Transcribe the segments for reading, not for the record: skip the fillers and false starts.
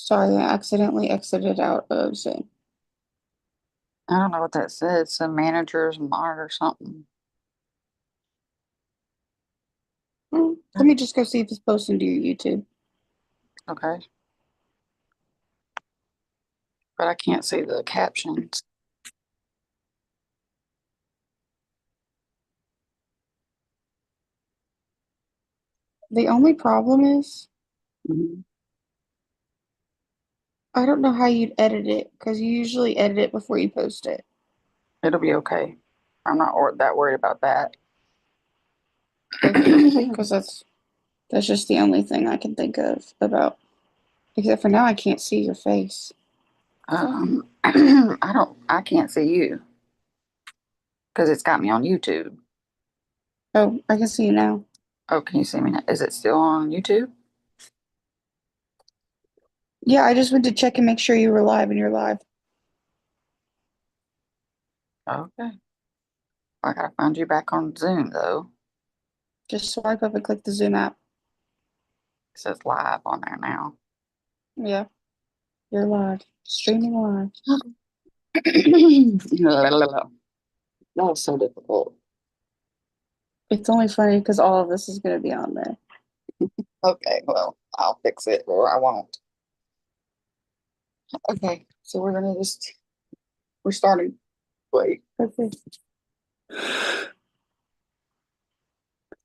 Sorry, I accidentally exited out of Zoom. I don't know what that says. Some managers mod or something. Let me just go see if it's posted to your YouTube. Okay. But I can't see the captions. The only problem is Mhm. I don't know how you'd edit it because you usually edit it before you post it. It'll be okay. I'm not that worried about that. Okay, because that's just the only thing I can think of about. Except for now, I can't see your face. I can't see you because it's got me on YouTube. Oh, I can see you now. Oh, can you see me now? Is it still on YouTube? Yeah, I just went to check and make sure you were live, and you're live. Okay. I gotta find you back on Zoom though. Just swipe up and click the Zoom app. It says live on there now. Yeah, you're live, streaming live. That was so difficult. It's only funny because all of this is going to be on there. Okay, well, I'll fix it or I won't. Okay, so we're starting. Wait. Okay.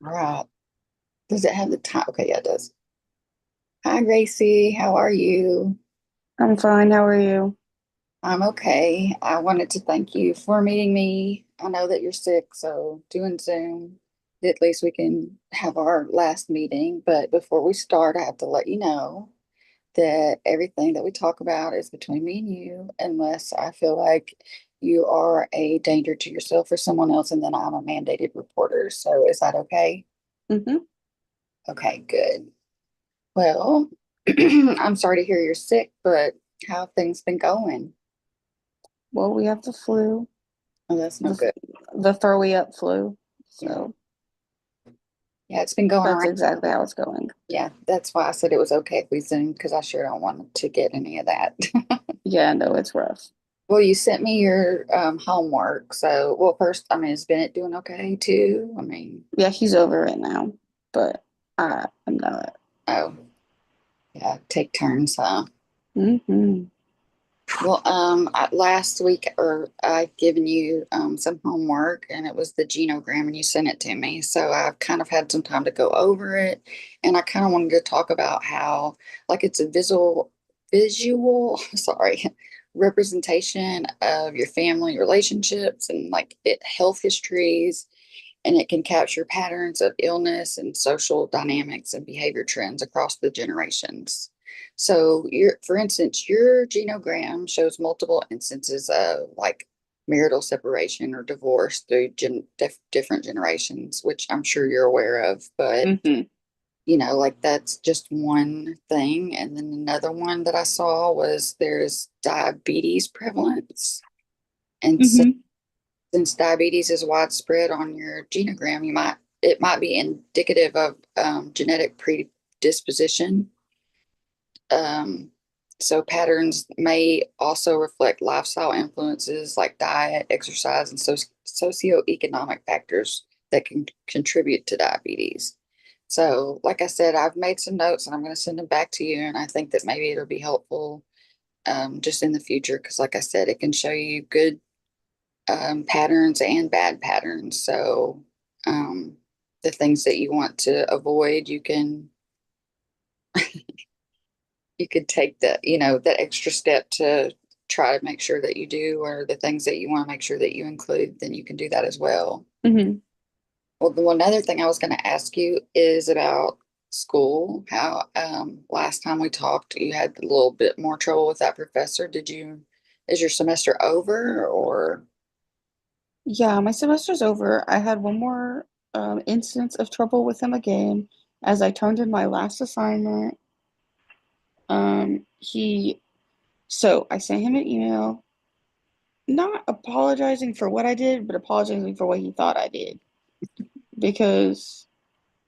All right. Does it have the time? Okay, yeah, it does. Hi, Gracie. How are you? I'm fine. How are you? I'm okay. I wanted to thank you for meeting me. I know that you're sick, so doing Zoom, at least we can have our last meeting. But before we start, I have to let you know that everything that we talk about is between me and you, unless I feel like you are a danger to yourself or someone else, and then I'm a mandated reporter. So is that okay? Mm-hmm. Okay, good. Well, I'm sorry to hear you're sick, but how have things been going? Well, we have the flu, Oh, that's no the good. the throwy up flu. Yeah. So Yeah, it's been going that's around. exactly how it's going. Yeah, that's why I said it was okay if we Zoom because I sure don't want to get any of that. Yeah, no, it's rough. Well, you sent me your homework. So, well, first, I mean, is Bennett doing okay too? I mean, Yeah, he's over it now, but I'm not. oh, yeah, take turns, huh? Mm-hmm. Well, last week or I'd given you some homework and it was the genogram and you sent it to me. So I've kind of had some time to go over it and I kind of wanted to talk about how like it's a visual, sorry, representation of your family relationships and like it health histories and it can capture patterns of illness and social dynamics and behavior trends across the generations. So, for instance, your genogram shows multiple instances of like marital separation or divorce through different generations, which I'm sure you're aware of. But, Mm-hmm. like that's just one thing. And then another one that I saw was there's diabetes prevalence. And Mm-hmm. since diabetes is widespread on your genogram, it might be indicative of genetic predisposition. Um, so patterns may also reflect lifestyle influences like diet, exercise, and socioeconomic factors that can contribute to diabetes. So, like I said, I've made some notes and I'm going to send them back to you. And I think that maybe it'll be helpful just in the future because, like I said, it can show you good patterns and bad patterns. So, um, the things that you want to avoid, you could take that extra step to try to make sure that you do, or the things that you want to make sure that you include, then you can do that as well. Mm-hmm. Well, the one other thing I was going to ask you is about school. How last time we talked, you had a little bit more trouble with that professor. Is your semester over or? Yeah, my semester's over. I had one more instance of trouble with him again as I turned in my last assignment. He so I sent him an email, not apologizing for what I did, but apologizing for what he thought I did because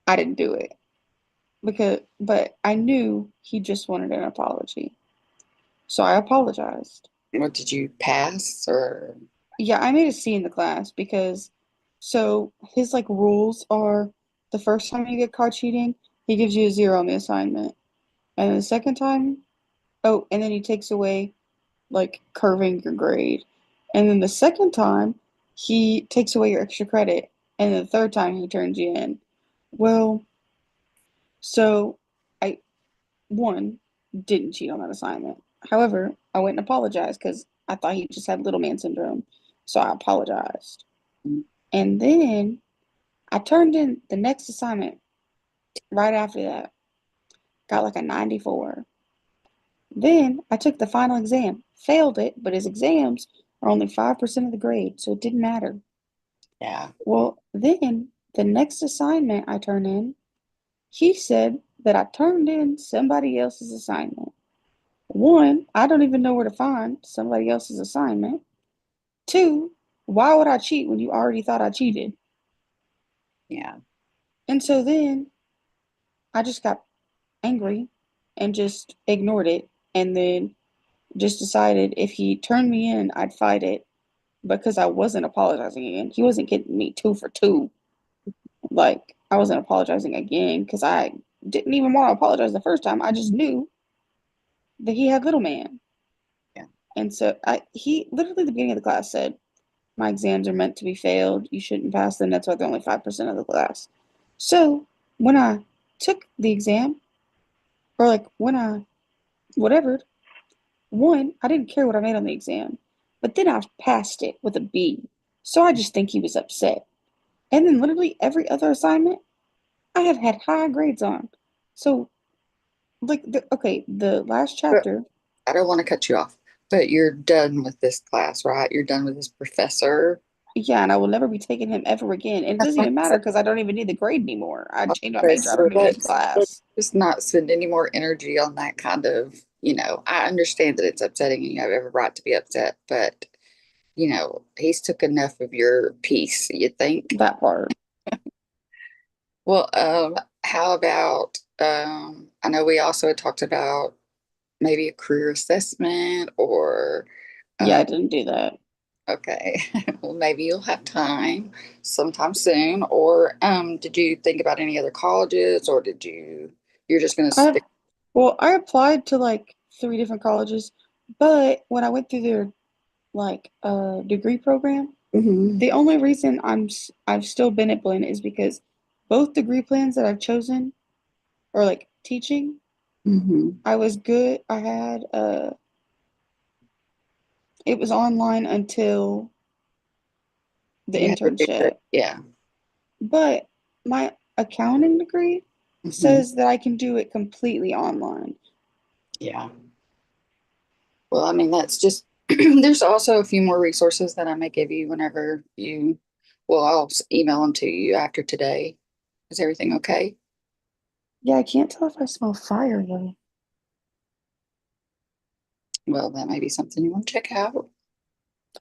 I didn't do it. But I knew he just wanted an apology. So I apologized. What did you pass or? Yeah, I made a C in the class because so his like rules are the first time you get caught cheating, he gives you a zero on the assignment. And the second time, oh, and then he takes away like curving your grade. And then the second time, he takes away your extra credit. And then the third time, he turns you in. Well, so I, one, didn't cheat on that assignment. However, I went and apologized because I thought he just had little man syndrome. So I apologized. And then I turned in the next assignment right after that, got like a 94. Then I took the final exam, failed it, but his exams are only 5% of the grade, so it didn't matter. Yeah. Well, then the next assignment I turned in, he said that I turned in somebody else's assignment. One, I don't even know where to find somebody else's assignment. Two, why would I cheat when you already thought I cheated? Yeah. And so then I just got angry and just ignored it and then just decided if he turned me in, I'd fight it because I wasn't apologizing again. He wasn't getting me two for two. Like, I wasn't apologizing again because I didn't even want to apologize the first time. I just knew that he had little man. Yeah. And so he literally at the beginning of the class said, my exams are meant to be failed. You shouldn't pass them. That's why they're only 5% of the class. So when I took the exam, or like when I whatever, one, I didn't care what I made on the exam, but then I passed it with a B. So I just think he was upset. And then literally every other assignment I have had high grades on. So okay, the last But chapter, I don't want to cut you off, but you're done with this class, right? You're done with this professor. yeah, and I will never be taking him ever again. And it doesn't even matter because I don't even need the grade anymore. I changed my Okay, major. I so don't even need the let's class. just not spend any more energy on that kind of, I understand that it's upsetting and you have every right to be upset, but he's took enough of your peace, you think? That part. Well, how about I know we also had talked about maybe a career assessment or Yeah, uh I didn't do that. okay, well maybe you'll have time sometime soon. Or did you think about any other colleges or you're just gonna I stick? well, I applied to like three different colleges, but when I went through their like degree program, Hmm. the only reason I've still been at Blinn is because both degree plans that I've chosen are like teaching. Hmm. I was good. I had it was online until the You have to do it. internship. Yeah. But my accounting degree Hmm. says that I can do it completely online. Yeah. Well, I mean, that's just, there's also a few more resources that I may give you whenever well, I'll email them to you after today. Is everything okay? Yeah, I can't tell if I smell fire though. Well, that may be something you want to check out.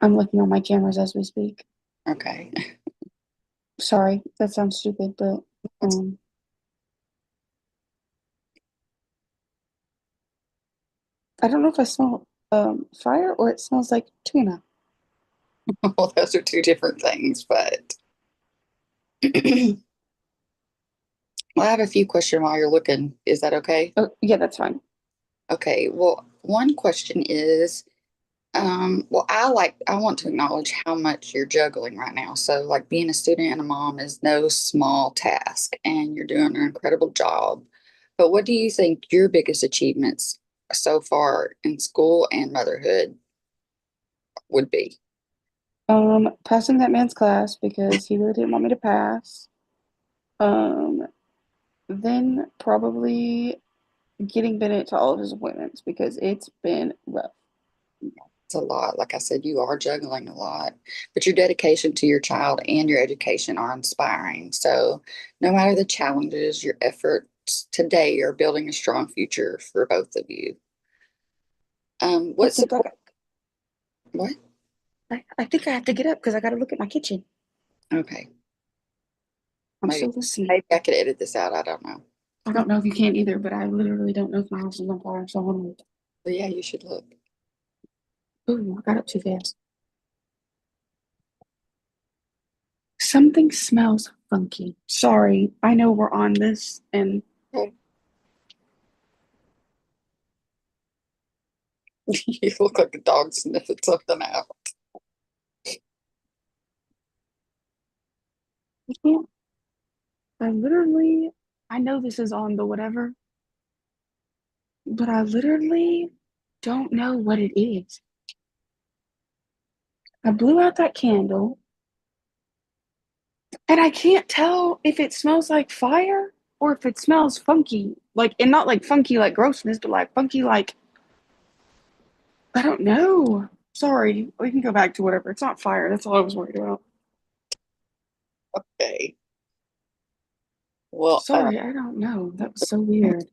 I'm looking on my cameras as we speak. Okay. Sorry, that sounds stupid, but um, I don't know if I smell fire or it smells like tuna. Well, those are two different things, but well, I have a few questions while you're looking. Is that okay? Oh, yeah, that's fine. Okay. Well, one question is, well, I want to acknowledge how much you're juggling right now. So, like being a student and a mom is no small task, and you're doing an incredible job. But what do you think your biggest achievements so far in school and motherhood would be? Passing that man's class because he really didn't want me to pass. Um, then probably getting Bennett to all of his appointments because it's been rough. It's a lot. Like I said, you are juggling a lot, but your dedication to your child and your education are inspiring. So, no matter the challenges, your efforts today are building a strong future for both of you. I What think I support? got, What? I think I have to get up because I got to look at my kitchen. Okay. I'm Maybe still listening. maybe I could edit this out. I don't know. I don't know if you can either, but I literally don't know if my house is on fire, so hold on. But yeah, you should look. Ooh, I got up too fast. Something smells funky. Sorry, I know we're on this, and Okay. You look like a dog sniffing something out. I can't. I literally, I know this is on the whatever, but I literally don't know what it is. I blew out that candle, and I can't tell if it smells like fire or if it smells funky. Like, and not like funky like grossness, but like funky like, I don't know. Sorry, we can go back to whatever. It's not fire. That's all I was worried about. Okay. Well, Sorry, I don't know. That was so weird.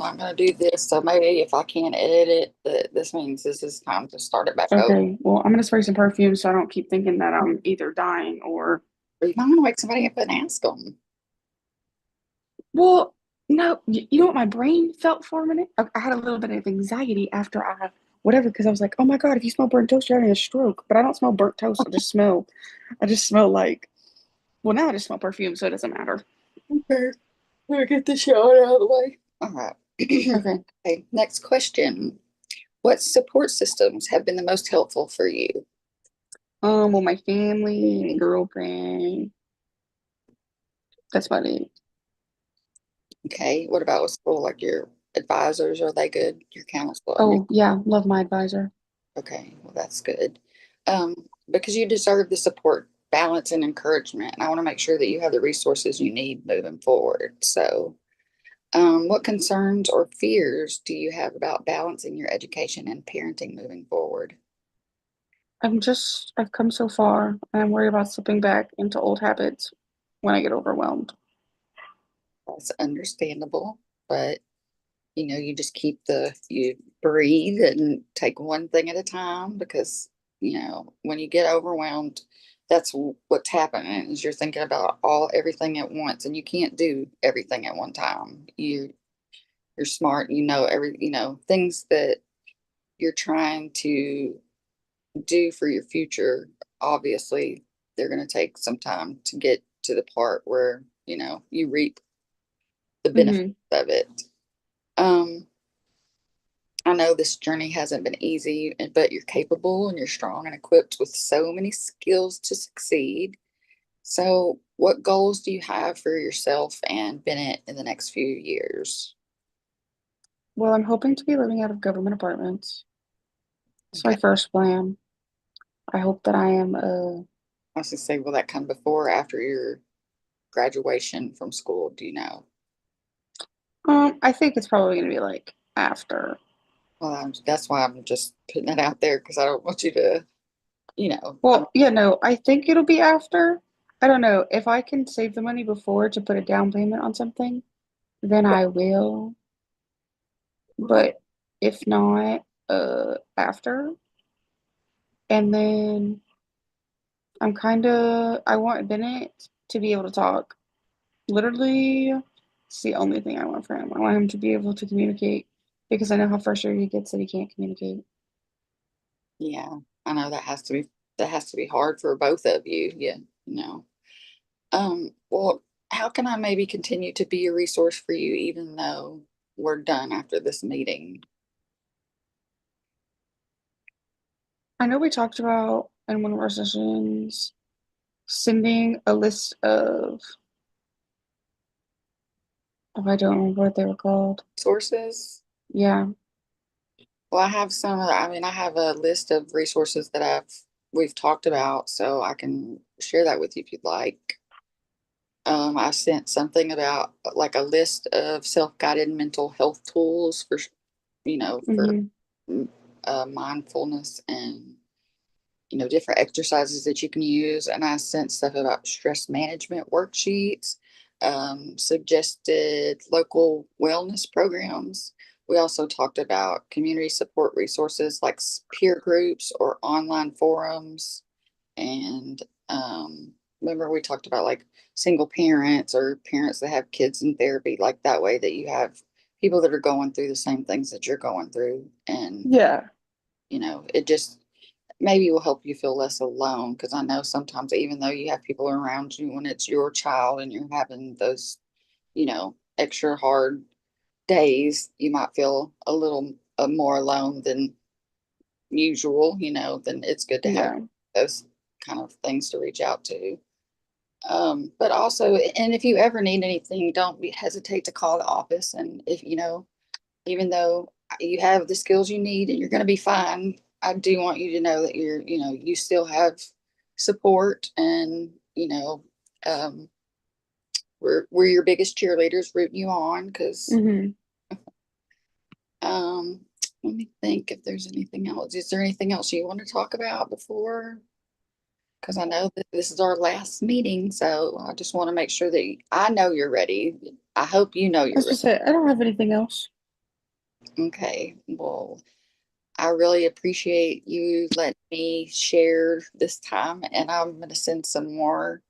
I'm gonna do this, so maybe if I can't edit it, this means this is time to start it back over. Okay, well, I'm gonna spray some perfume so I don't keep thinking that I'm either dying or. Or you might want to wake somebody up and ask them. Well, no, you know what my brain felt for a minute? I had a little bit of anxiety after I whatever because I was like, oh my God, if you smell burnt toast, you're having a stroke. But I don't smell burnt toast. I just smell like, well, now I just smell perfume, so it doesn't matter. Okay, we'll get the shower out of the way. All right. Okay. Okay, next question. What support systems have been the most helpful for you? Well, my family, my girlfriend, that's about it. Okay, what about with school? Like your advisors, are they good? Your counselor? I mean, Oh, yeah, love my advisor. okay, well, that's good. Because you deserve the support, balance, and encouragement. And I want to make sure that you have the resources you need moving forward. So, what concerns or fears do you have about balancing your education and parenting moving forward? I've come so far, and I'm worried about slipping back into old habits when I get overwhelmed. That's understandable, but you just you breathe and take one thing at a time because, when you get overwhelmed, that's what's happening is you're thinking about everything at once and you can't do everything at one time. You're smart, things that you're trying to do for your future. Obviously, they're going to take some time to get to the part where, you reap the benefits Hmm. of it. Um, I know this journey hasn't been easy, but you're capable and you're strong and equipped with so many skills to succeed. So, what goals do you have for yourself and Bennett in the next few years? Well, I'm hoping to be living out of government apartments. It's my Okay. first plan. I hope that I am I was going to say, will that come before or after your graduation from school? Do you know? I think it's probably gonna be like after. Well, that's why I'm just putting it out there because I don't want you to, I don't, Well, yeah, no, I think it'll be after. I don't know. If I can save the money before to put a down payment on something, then I will. But if not, after. And then I want Bennett to be able to talk. Literally, it's the only thing I want for him. I want him to be able to communicate because I know how frustrated he gets that he can't communicate. yeah, I know that has to be hard for both of you. Yeah, well, how can I maybe continue to be a resource for you even though we're done after this meeting? I know we talked about in one of our sessions sending a list of, oh, I don't remember what they were called. Sources? Yeah. Well, I mean, I have a list of resources that we've talked about, so I can share that with you if you'd like. I sent something about like a list of self-guided mental health tools for Hmm. mm, mindfulness and different exercises that you can use. And I sent stuff about stress management worksheets, suggested local wellness programs. We also talked about community support resources like peer groups or online forums. And remember, we talked about like single parents or parents that have kids in therapy, like that way that you have people that are going through the same things that you're going through. And, Yeah. it just maybe will help you feel less alone. Because I know sometimes, even though you have people around you when it's your child and you're having those, extra hard days, you might feel a little more alone than usual, then it's good to have Yeah. those kind of things to reach out to. But also, and if you ever need anything, don't be hesitate to call the office. And if even though you have the skills you need and you're going to be fine, I do want you to know that you still have support, and um, we're your biggest cheerleaders rooting you on. Because Hmm. um, let me think if there's anything else. Is there anything else you want to talk about before? Because I know that this is our last meeting, so I just want to make sure that I know you're ready. I hope you know I you're was ready. gonna say, I don't have anything else. Okay, well, I really appreciate you letting me share this time, and I'm going to send some more,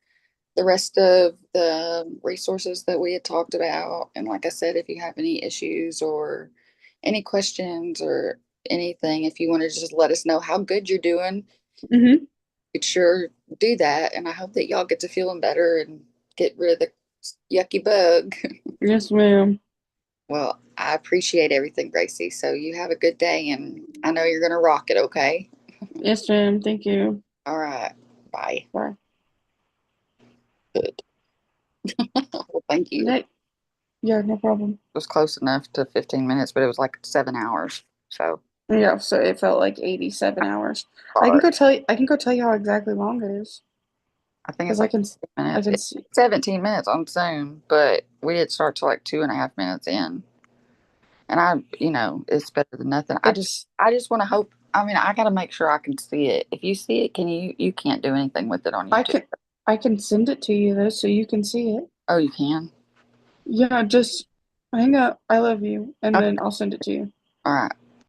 the rest of the resources that we had talked about. And like I said, if you have any issues or any questions or anything, if you want to just let us know how good you're doing, Hmm. could sure do that. And I hope that y'all get to feeling better and get rid of the yucky bug. Yes, ma'am. Well, I appreciate everything, Gracie. So you have a good day, and I know you're going to rock it, okay? Yes, ma'am. Thank you. All right. Bye. Bye. Good. Well, thank you. It Night. Yeah, no problem. was close enough to 15 minutes, but it was like 7 hours. So, Yeah, so it felt like 87 hours. sorry. I can go tell you how exactly long it is. I think it's Because like I 2 minutes. can It's see. 17 minutes on Zoom, but we did start to like 2.5 minutes in. And it's better than nothing. It just, I just want to hope. I mean, I got to make sure I can see it. If you see it, you can't do anything with it on I YouTube. can, I can send it to you though, so you can see it. Oh, you can? Yeah, just hang up. I love you, and Okay. then I'll send it to you. All right.